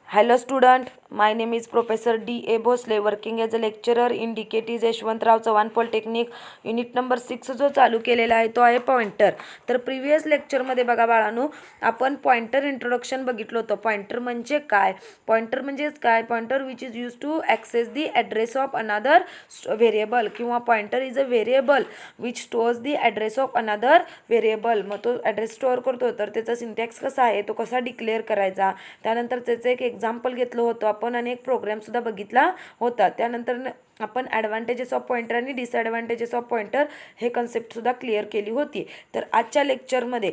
Hello student, my name is Professor D.A. Bhosle working as a lecturer in DKT Yashwantrao Chavan polytechnic. Unit number 6 जो चालू केलेला आहे तो आहे पॉइंटर. तर प्रिव्हियस लेक्चरमध्ये बघा बाळांनो, आपण पॉइंटर इंट्रोडक्शन बघितलं होतं. पॉइंटर म्हणजे काय, पॉइंटर म्हणजेच काय, pointer which is use to access the address of another variable, किंवा pointer is a variable which stores the address of another variable. मग तो ॲड्रेस स्टोअर करतो, तर त्याचा सिंटॅक्स कसा आहे, तो कसा डिक्लेअर करायचा. त्यानंतर त्याचं एक एक्झाम्पल घेतलं होतं आपण आणि एक प्रोग्रामसुद्धा बघितला होता. त्यानंतर आपण ॲडव्हान्टेजेस ऑफ पॉइंटर आणि डिसॲडव्हान्टेजेस ऑफ पॉइंटर हे कन्सेप्टसुद्धा क्लिअर केली होती. तर आजच्या लेक्चरमध्ये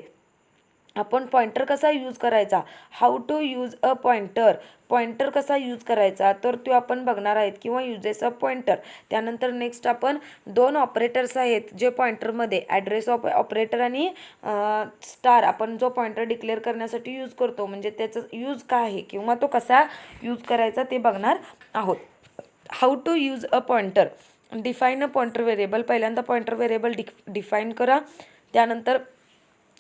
आपण पॉइंटर कसा यूज करायचा, how to use a pointer, pointer कसा यूज करायचा, तर तो आपण बघणार आहेत, किंवा युजेस ऑफ पॉइंटर. त्यानंतर नेक्स्ट आपण दोन ऑपरेटर्स आहेत जे पॉइंटरमध्ये ॲड्रेस ऑफ ऑपरेटर आणि स्टार आपण जो पॉइंटर डिक्लेअर करण्यासाठी यूज करतो, म्हणजे त्याचं यूज काय आहे किंवा तो कसा यूज करायचा ते बघणार आहोत. How to use a pointer, define a pointer variable. पहिल्यांदा पॉइंटर व्हेरिएबल डिफाईन करा. त्यानंतर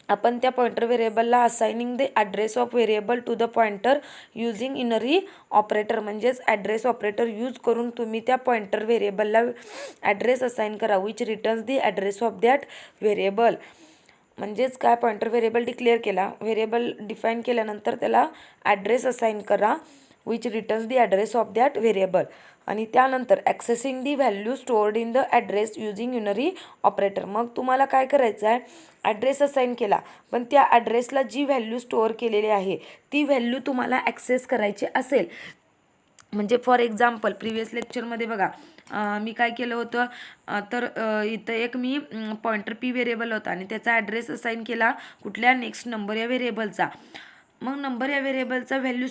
आपण त्या पॉइंटर व्हेरिएबलला assigning the address of variable to the pointer using unary operator, म्हणजेच ॲड्रेस ऑपरेटर यूज करून तुम्ही त्या पॉइंटर व्हेरिएबलला ॲड्रेस असाइन करा which returns the address of that variable. म्हणजेच काय, पॉइंटर व्हेरिएबल डिक्लेअर केला, व्हेरिएबल डिफाईन केल्यानंतर त्याला ॲड्रेस असाइन करा which returns the address of that variable. आणि त्यानंतर accessing the value stored in the address using unary operator. मग तुम्हाला काय करायचं आहे, ॲड्रेस असाइन केला, पण त्या ॲड्रेसला जी व्हॅल्यू स्टोअर केलेली आहे ती व्हॅल्यू तुम्हाला ॲक्सेस करायची असेल. म्हणजे फॉर एक्झाम्पल प्रिव्हियस लेक्चरमध्ये बघा मी काय केलं होतं, तर इथं एक मी पॉइंटर पी व्हेरिएबल होता आणि त्याचा ॲड्रेस असाइन केला कुठल्या, नेक्स्ट नंबर या व्हेरिएबलचा. मग नंबर या व्हेरिएबलचा व्हॅल्यू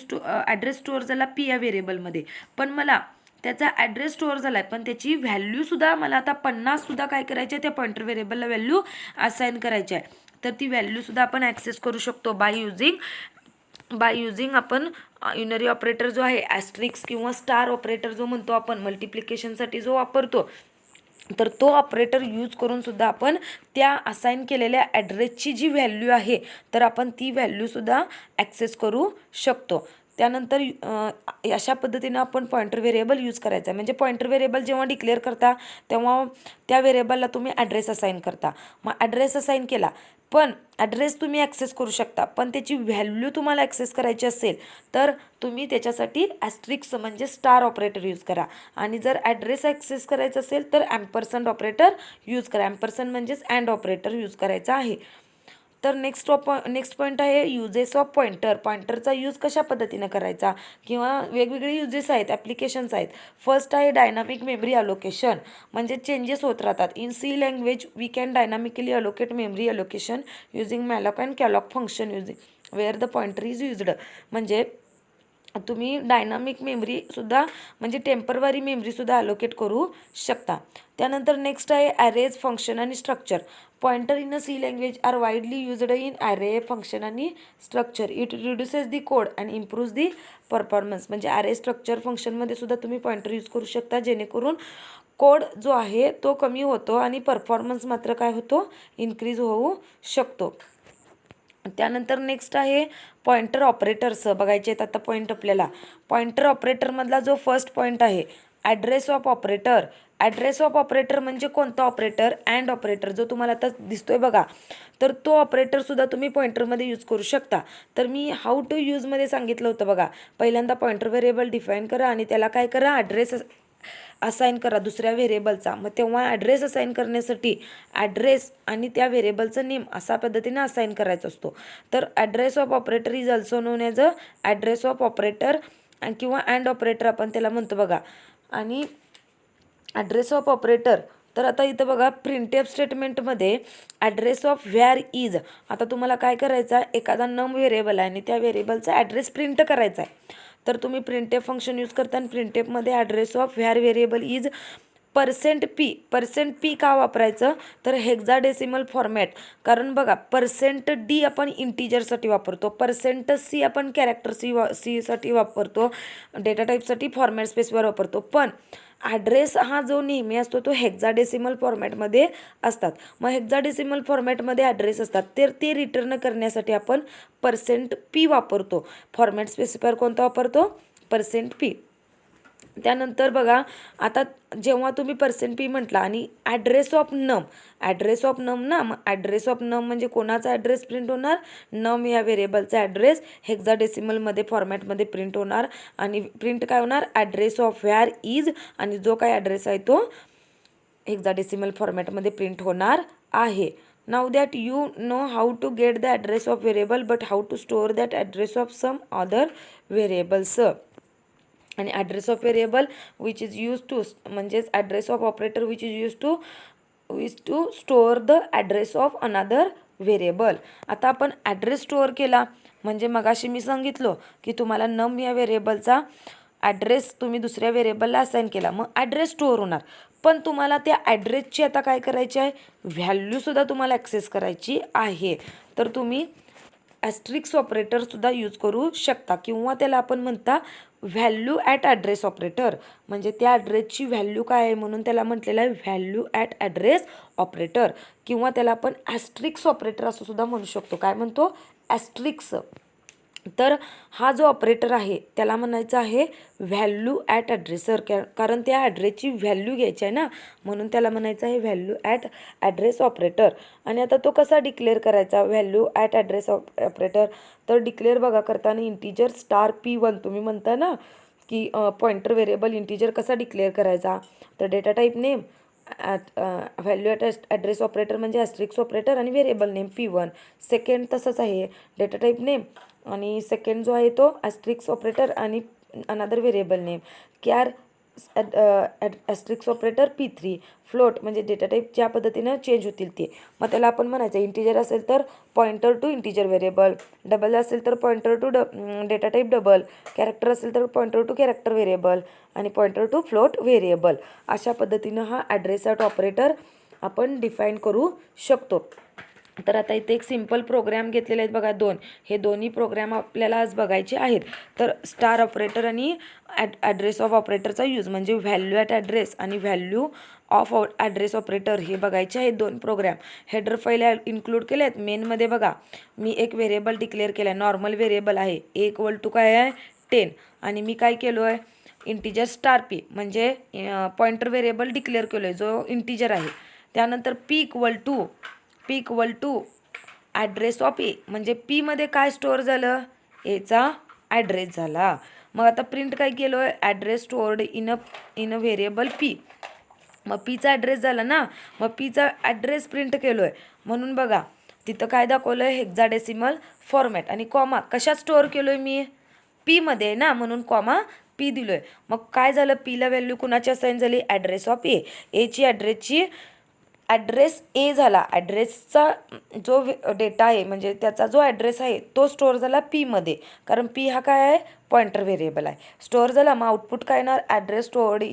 ॲड्रेस स्टोअर झाला पी या व्हेरिएबलमध्ये, पण मला त्याचा ॲड्रेस स्टोअर झाला आहे, पण त्याची व्हॅल्यूसुद्धा मला आता 50 काय करायची आहे, त्या पॉइंटर व्हेरिएबलला व्हॅल्यू असाइन करायची आहे. तर ती व्हॅल्यूसुद्धा आपण ॲक्सेस करू शकतो बाय युजिंग आपण युनरी ऑपरेटर जो आहे, ॲस्ट्रिक्स किंवा स्टार ऑपरेटर जो म्हणतो आपण मल्टिप्लिकेशनसाठी जो वापरतो, तर तो ऑपरेटर यूज करून सुद्धा आपण त्या असाइन केलेल्या ॲड्रेसची जी व्हॅल्यू आहे तर आपण ती व्हॅल्यूसुद्धा ॲक्सेस करू शकतो. त्यानंतर अशा पद्धतीनं आपण पॉइंटर व्हेरिएबल यूज करायचा आहे. म्हणजे पॉइंटर व्हेरिएबल जेव्हा डिक्लेअर करता तेव्हा त्या व्हेरिएबलला तुम्ही ॲड्रेस असाइन करता. मग ॲड्रेस असाइन केला, पण ॲड्रेस तुम्ही ॲक्सेस करू शकता, पण त्याची व्हॅल्यू तुम्हाला ॲक्सेस करायची असेल तर तुम्ही त्याच्यासाठी ॲस्ट्रिक्स म्हणजे स्टार ऑपरेटर यूज करा. आणि जर ॲड्रेस ॲक्सेस करायचं असेल तर ॲम्परसँड ऑपरेटर यूज करा. ॲम्परसँड म्हणजेच अँड ऑपरेटर यूज करायचा आहे. तर नेक्स्ट पॉईंट आहे युजेस ऑफ पॉइंटर. पॉइंटरचा यूज कशा पद्धतीनं करायचा, किंवा वेगवेगळे युजेस आहेत, ॲप्लिकेशन्स आहेत. फर्स्ट आहे डायनामिक मेमरी अलोकेशन, म्हणजे चेंजेस होत राहतात. In C language we can dynamically allocate memory allocation using malloc and calloc function using where the pointer is used. म्हणजे तुम्ही डायनामिक मेमरीसुद्धा म्हणजे टेम्पररी मेमरीसुद्धा अलोकेट करू शकता. त्यानंतर नेक्स्ट आहे ॲरेज फंक्शन आणि structure. Pointer in a C language are widely used in array function आणि structure. It reduces the code and improves the performance. म्हणजे ॲरे स्ट्रक्चर फंक्शनमध्ये सुद्धा तुम्ही पॉइंटर यूज करू शकता, जेणेकरून कोड जो आहे तो कमी होतो आणि परफॉर्मन्स मात्र काय होतो, इन्क्रीज होऊ शकतो. त्यानंतर नेक्स्ट आहे पॉइंटर ऑपरेटर्स बघायचे आहेत आता पॉईंट आपल्याला. पॉइंटर ऑपरेटरमधला जो फर्स्ट पॉईंट आहे address of operator. Address of operator म्हणजे कोणता ऑपरेटर, अँड ऑपरेटर जो तुम्हाला आता दिसतोय बघा, तर तो ऑपरेटरसुद्धा तुम्ही पॉइंटरमध्ये यूज करू शकता. तर मी हाऊ टू यूजमध्ये सांगितलं होतं बघा, पहिल्यांदा पॉइंटर व्हेरिएबल डिफाईन करा आणि त्याला काय करा, ॲड्रेस असाइन करा दुसऱ्या व्हेरिएबलचा. मग तेव्हा ॲड्रेस असाइन करण्यासाठी ॲड्रेस आणि त्या व्हेरिएबलचं नेम अशा पद्धतीने असाइन करायचा असतो. तर address of operator is also non as a address of operator किंवा अँड ऑपरेटर आपण त्याला म्हणतो बघा. आणि ॲड्रेस ऑफ ऑपरेटर, तर आता इथं बघा प्रिंटेफ स्टेटमेंटमध्ये ॲड्रेस ऑफ व्हॅर इज. आता तुम्हाला काय करायचं आहे, एखादा नम व्हेरिएबल आहे आणि त्या व्हेरिएबलचा ॲड्रेस प्रिंट करायचा आहे, तर तुम्ही प्रिंटेफ फंक्शन यूज करता आणि प्रिंटेफमध्ये address of var variable is percent p का वापरायचं तर हेक्साडेसिमल फॉर्मॅट, कारण बघा पर्सेंट डी आपण इंटिजरसाठी वापरतो, पर्सेंट सी आपण कॅरेक्टर सीसाठी वापरतो, डेटा टाईपसाठी फॉर्मॅट स्पेसिफायर वापरतो, पण ॲड्रेस हा जो नेहमी असतो तो हेक्साडेसिमल फॉर्मॅटमध्ये असतात. मग हेक्साडेसिमल फॉर्मॅटमध्ये ॲड्रेस असतात तर ते रिटर्न करण्यासाठी आपण पर्सेंट पी वापरतो. फॉर्मॅट स्पेसिफायर कोणता वापरतो? Percent P. त्यानंतर बघा आता जेव्हा तुम्ही पर्सेंट पी म्हटला आणि ॲड्रेस ऑफ नम ना, मग ॲड्रेस ऑफ नम म्हणजे कोणाचा ॲड्रेस प्रिंट होणार? नम या व्हेरिएबलचा ॲड्रेस हेक्साडेसिमलमध्ये फॉर्मॅटमध्ये प्रिंट होणार आणि प्रिंट काय होणार? ॲड्रेस ऑफ व्हेअर इज, आणि जो काय ॲड्रेस आहे तो हेक्साडेसिमल फॉर्मॅटमध्ये प्रिंट होणार आहे. Now that you know how to get the address of variable but how to store that address of some other variables. आणि address of variable which is use to म्हणजेच address of operator which is use to store the address of another variable. आता आपण address store केला म्हणजे मगाशी मी सांगितलं की तुम्हाला नम या व्हेरिएबलचा ॲड्रेस तुम्ही दुसऱ्या व्हेरिएबलला असाइन केला, मग ॲड्रेस स्टोअर होणार. पण तुम्हाला त्या ॲड्रेसची आता काय करायची आहे? व्हॅल्यूसुद्धा तुम्हाला ॲक्सेस करायची आहे. तर तुम्ही ॲस्ट्रिक्स ऑपरेटरसुद्धा यूज करू शकता किंवा त्याला आपण म्हणता व्हॅल्यू ॲट ॲड्रेस ऑपरेटर, म्हणजे त्या ॲड्रेसची व्हॅल्यू काय आहे म्हणून त्याला म्हटलेलं आहे व्हॅल्यू ॲट ॲड्रेस ऑपरेटर, किंवा त्याला आपण ॲस्ट्रिक्स ऑपरेटर असं सुद्धा म्हणू शकतो. काय म्हणतो? ॲस्ट्रिक्स. तर हा जो ऑपरेटर आहे त्याला म्हणायचं आहे व्हॅल्यू ॲट ॲड्रेसर, कारण त्या ॲड्रेसची व्हॅल्यू घ्यायची आहे ना, म्हणून त्याला म्हणायचं आहे व्हॅल्यू ॲट ॲड्रेस ऑपरेटर. आणि आता तो कसा डिक्लेअर करायचा व्हॅल्यू ॲट ॲड्रेस ऑपरेटर? तर डिक्लेअर बघा करताना इंटिजर *p1 तुम्ही म्हणता ना की पॉइंटर व्हेरिएबल इंटिजर कसा डिक्लेअर करायचा? तर data type name value at address operator म्हणजे ॲस्ट्रिक्स ऑपरेटर आणि व्हेरिएबल नेम p1. सेकंड तसंच आहे, डेटा टाईप नेम आणि सेकंड जो आहे तो ॲस्ट्रिक्स ऑपरेटर आणि अनदर व्हेरिएबल नेम क्यार ॲस्ट्रिक्स ऑपरेटर p3. फ्लोट म्हणजे डेटा टाईप ज्या पद्धतीनं चेंज होतील ते, मग त्याला आपण म्हणायचं इंटिजर असेल तर pointer to integer variable, double असेल तर pointer to data type double, character असेल तर पॉइंटर टू कॅरेक्टर व्हेरिएबल आणि पॉइंटर टू फ्लोट व्हेरिएबल. अशा पद्धतीनं हा ॲड्रेस ॲट ऑपरेटर आपण डिफाईन करू शकतो. तर आता इथे एक सिम्पल प्रोग्राम घेतलेले आहेत बघा दोन, हे दोन्ही प्रोग्राम आपल्याला आज बघायचे आहेत. तर स्टार ऑपरेटर आणि ॲड्रेस ऑफ ऑपरेटरचा यूज म्हणजे व्हॅल्यू ॲट ॲड्रेस आणि व्हॅल्यू ऑफ ॲड्रेस ऑपरेटर हे बघायचे आहेत दोन प्रोग्राम. हेडर फाईल इन्क्लूड केले आहेत. मेनमध्ये बघा मी एक व्हेरिएबल डिक्लेअर केला आहे, नॉर्मल व्हेरिएबल आहे, = काय आहे 10, आणि मी काय केलो आहे इंटिजर *p म्हणजे पॉइंटर व्हेरिएबल डिक्लेअर केलो आहे जो इंटिजर आहे. त्यानंतर p = ॲड्रेस ऑफ ए म्हणजे पीमध्ये काय स्टोअर झालं? एचा ॲड्रेस झाला. मग आता प्रिंट काय केलो आहे? Address stored in a variable P. मग पीचा ॲड्रेस झाला ना, मग पीचा ॲड्रेस प्रिंट केलो आहे म्हणून बघा तिथं काय दाखवलं आहे हेक्साडेसिमल फॉर्मॅट आणि कॉमा कशात स्टोअर केलो आहे मी? पीमध्ये आहे ना, म्हणून कॉमा पी दिलो आहे. मग काय झालं? पीला व्हॅल्यू कुणाची असाइन झाली? ॲड्रेस ऑफ ए. एची ॲड्रेस ए झाला. ॲड्रेसचा जो डेटा आहे म्हणजे त्याचा जो ॲड्रेस आहे तो स्टोअर झाला पीमध्ये, कारण पी हा काय आहे? पॉइंटर व्हेरिएबल आहे. स्टोअर झाला. मग आउटपुट काय येणार? Address stored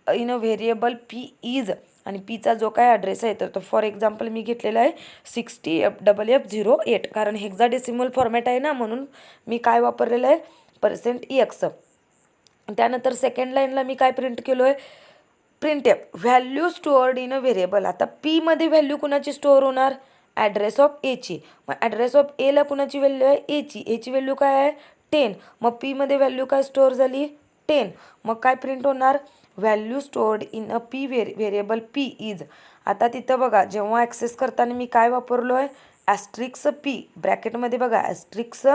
in a variable P is, आणि पीचा जो काय ॲड्रेस आहे तर फॉर एक्झाम्पल मी घेतलेला आहे 60FFF08, कारण हेक्साडेसिमल फॉर्मॅट आहे ना म्हणून मी काय वापरलेलं आहे %ex. त्यानंतर सेकंड लाईनला मी काय प्रिंट केलो आहे? Printf value stored in a variable. आता पीमध्ये व्हॅल्यू कुणाची स्टोअर होणार? ॲड्रेस ऑफ एची. मग ॲड्रेस ऑफ एला कुणाची व्हॅल्यू आहे? एची व्हॅल्यू काय आहे? 10. मग पीमध्ये व्हॅल्यू काय स्टोअर झाली? 10. मग काय प्रिंट होणार? Value stored in a P variable P is. आता तिथं बघा जेव्हा ॲक्सेस करताना मी काय वापरलो आहे? ॲस्ट्रिक्स पी ब्रॅकेटमध्ये बघा ॲस्ट्रिक्स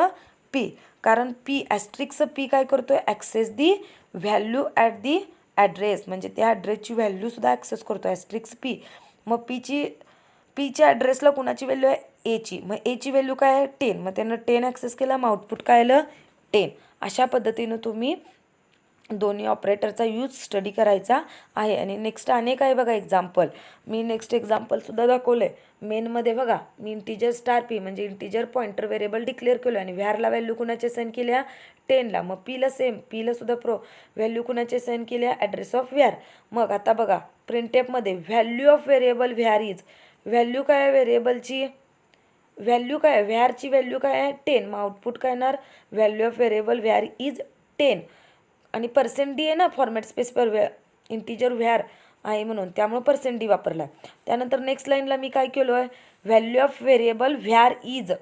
पी, कारण ॲस्ट्रिक्स पी काय करतो आहे? Access the value at the address म्हणजे त्या ॲड्रेसची व्हॅल्यूसुद्धा ॲक्सेस करतो ॲस्ट्रिक्स पी. मग पीच्या ॲड्रेसला कुणाची व्हॅल्यू आहे? एची. मग एची व्हॅल्यू काय आहे? 10. मग त्यानं 10 ॲक्सेस केला, मग आउटपुट काय आलं? 10. अशा पद्धतीनं तुम्ही दोन्ही ऑपरेटरचा यूज स्टडी करायचा आहे. आणि नेक्स्ट अनेक आहे बघा एक्झाम्पल. मी नेक्स्ट एक्झाम्पलसुद्धा दाखवलं आहे. मेनमध्ये बघा, मी इंटिजर स्टार पी म्हणजे इंटिजर पॉईंटर व्हेरिएबल डिक्लेअर केलो आणि व्हॅरला व्हॅल्यू कुणाचे सेंड केल्या 10ला. मग पीला सेम, पीला सुद्धा व्हॅल्यू कुणाचे सेंड केल्या ॲड्रेस ऑफ व्हॅर. मग आता बघा प्रिंटएफमध्ये value of variable var is, value काय आहे व्हेरिएबलची, व्हॅल्यू काय आहे व्हॅरची व्हॅल्यू काय आहे 10. मग आउटपुट काय येणार value of variable var is 10. आणि % आहे ना format space per integer where आहे म्हणून, त्यामुळे % वापरला. त्यानंतर नेक्स्ट लाईनला मी काय केलो आहे value of variable var is,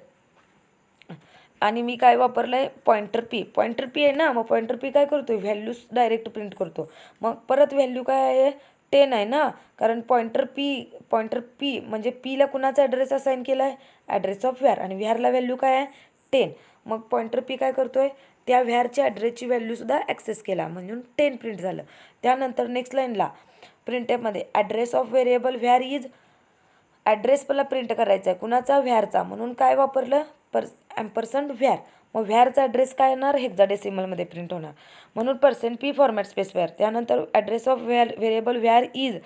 आणि मी काय वापरलं आहे पॉईंटर पी. पॉईंटर पी आहे ना, मग पॉईंटर पी काय करतो व्हॅल्यूज डायरेक्ट प्रिंट करतो. मग परत व्हॅल्यू काय आहे 10 आहे ना, कारण पॉईंटर पी म्हणजे पीला कुणाचा ॲड्रेस असाईन केला आहे ॲड्रेस ऑफ व्हॅर, आणि व्हॅरला व्हॅल्यू काय आहे 10. मग पॉईंटर पी काय करतोय त्या व्हॅरच्या ॲड्रेसची व्हॅल्यूसुद्धा ॲक्सेस केला म्हणून 10 प्रिंट झालं. त्यानंतर नेक्स्ट लाईनला प्रिंटएफमध्ये address of variable var is, address मला प्रिंट करायचा आहे कुणाचा व्हॅरचा, म्हणून काय वापरलं ॲम्परसँड व्हॅर. मग व्हॅरचा ॲड्रेस काय येणार हेक्साडेसिमलमध्ये प्रिंट होणार म्हणून %p फॉर्मॅट स्पेस व्हॅर. त्यानंतर address of variable var is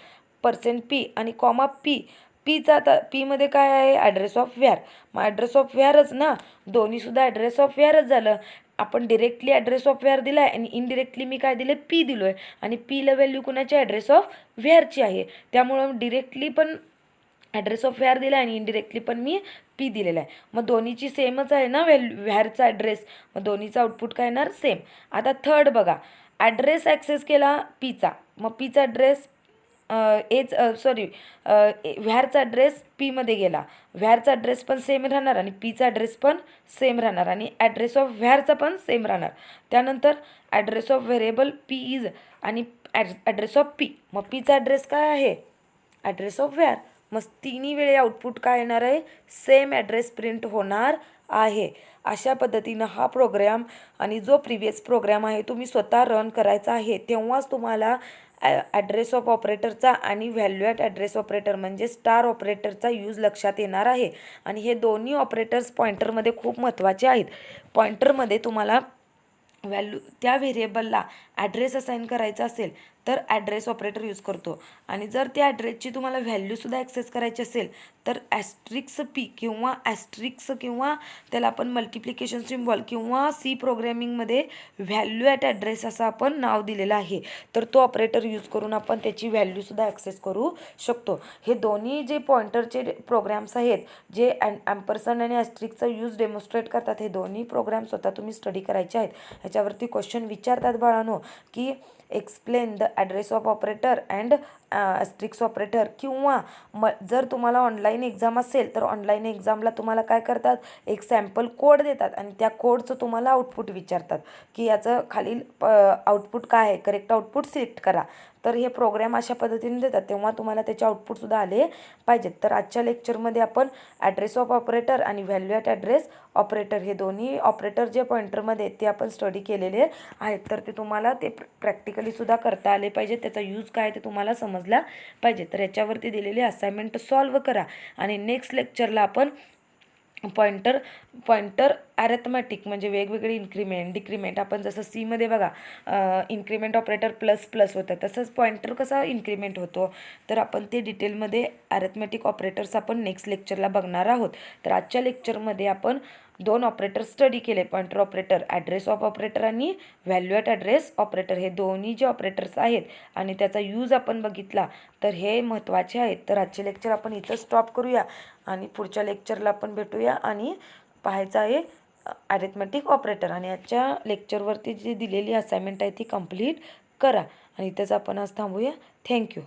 %p आणि कॉमा पी. पीचा आता पीमध्ये काय आहे ॲड्रेस ऑफ व्हॅर. मग ॲड्रेस ऑफ व्हॅरच ना, दोन्हीसुद्धा ॲड्रेस ऑफ व्हॅरच झालं. आपण डिरेक्टली ॲड्रेस ऑफ व्हॅर दिला आहे आणि इनडिरेक्टली मी काय दिलं पी दिलो आहे, आणि पीला व्हॅल्यू कुणाची ॲड्रेस ऑफ व्हॅरची आहे. त्यामुळं डिरेक्टली पण ॲड्रेस ऑफ व्हॅर दिला आणि इनडिरेक्टली पण मी पी दिलेला आहे. मग दोन्हीची सेमच आहे ना व्हॅरचा ॲड्रेस, मग दोन्हीचा आउटपुट काय येणार सेम. आता थर्ड बघा, ॲड्रेस ॲक्सेस केला पीचा, मग पीचा ॲड्रेस व्हॅरचा ॲड्रेस पीमध्ये गेला, व्हॅरचा ॲड्रेस पण सेम राहणार आणि पीचा ॲड्रेस पण सेम राहणार आणि ॲड्रेस ऑफ व्हॅरचा पण सेम राहणार. त्यानंतर address of variable P is आणि ॲड्रेस ऑफ पी. मग पीचा ॲड्रेस काय आहे ॲड्रेस ऑफ व्हॅर. मग तिन्ही वेळे आउटपुट काय येणार आहे सेम ॲड्रेस प्रिंट होणार आहे. अशा पद्धतीनं हा प्रोग्रॅम आणि जो प्रिव्हियस प्रोग्रॅम आहे तुम्ही स्वतः रन करायचा आहे, तेव्हाच तुम्हाला ॲड्रेस ऑफ ऑपरेटरचा आणि व्हॅल्यू ॲट ॲड्रेस ऑपरेटर म्हणजे स्टार ऑपरेटरचा यूज लक्षात येणार आहे. आणि हे दोन्ही ऑपरेटर्स पॉईंटरमध्ये खूप महत्त्वाचे आहेत. पॉईंटरमध्ये तुम्हाला व्हॅल्यू त्या व्हेरिएबलला ॲड्रेस असाईन करायचा असेल तर ॲड्रेस ऑपरेटर यूज करतो, आणि जर त्या ॲड्रेसची तुम्हाला व्हॅल्यूसुद्धा ॲक्सेस करायची असेल तर ॲस्ट्रिक्स पी किंवा ॲस्ट्रिक्स किंवा त्याला आपण मल्टिप्लिकेशन सिम्बॉल किंवा सी प्रोग्रॅमिंगमध्ये व्हॅल्यू ॲट ॲड्रेस असं आपण नाव दिलेलं आहे, तर तो ऑपरेटर यूज करून आपण त्याची व्हॅल्यूसुद्धा ॲक्सेस करू शकतो. हे दोन्ही जे पॉईंटरचे प्रोग्रॅम्स आहेत जे ॲम्परसँड आणि ॲस्ट्रिक्सचा यूज डेमॉन्स्ट्रेट करतात, हे दोन्ही प्रोग्राम स्वतः तुम्ही स्टडी करायचे आहेत. ह्याच्यावरती क्वेश्चन विचारतात बाळांनो की explain the address of operator and asterisk operator, किंवा जर तुम्हाला ऑनलाईन एक्झाम असेल तर ऑनलाईन एक्झामला तुम्हाला काय करतात एक सॅम्पल कोड देतात आणि त्या कोडचं तुम्हाला आउटपुट विचारतात की याचं खालील आउटपुट काय आहे, करेक्ट आउटपुट सिलेक्ट करा. तर हे प्रोग्राम अशा पद्धतीने देतात, तेव्हा तुम्हाला त्याचे आउटपुटसुद्धा आले पाहिजेत. तर आजच्या लेक्चरमध्ये आपण ॲड्रेस ऑफ ऑपरेटर आणि व्हॅल्यू ॲट ॲड्रेस ऑपरेटर हे दोन्ही ऑपरेटर जे पॉईंटरमध्ये आहेत ते आपण स्टडी केलेले आहेत. तर ते तुम्हाला ते प्रॅक्टिकलीसुद्धा करता आले पाहिजे, त्याचा यूज काय ते तुम्हाला समजला पाहिजे. तर याच्यावरती दिलेली असाइनमेंट सॉल्व करा आणि नेक्स्ट लेक्चरला आपण पॉईंटर ॲरेथमॅटिक म्हणजे वेगवेगळे इन्क्रीमेंट डिक्रीमेंट, आपण जसं सीमध्ये बघा इन्क्रीमेंट ऑपरेटर ++ होतं, तसंच पॉईंटर कसा इन्क्रीमेंट होतो तर आपण ते डिटेलमध्ये ॲरेथमॅटिक ऑपरेटर्स आपण नेक्स्ट लेक्चरला बघणार आहोत. तर आजच्या लेक्चरमध्ये आपण 2 ऑपरेटर स्टडी केले, pointer operator, address of operator आणि व्हॅल्यू ॲट ॲड्रेस ऑपरेटर. हे दोन्ही जे ऑपरेटर्स आहेत आणि त्याचा यूज आपण बघितला, तर हे महत्त्वाचे आहेत. तर आजचे लेक्चर आपण इथं स्टॉप करूया आणि पुढच्या लेक्चरला आपण भेटूया आणि पाहायचं आहे ॲरिथमॅटिक ऑपरेटर. आणि आजच्या लेक्चरवरती जी दिलेली असाइनमेंट आहे ती कंप्लीट करा आणि इथंच आपण आज थांबूया. थँक्यू.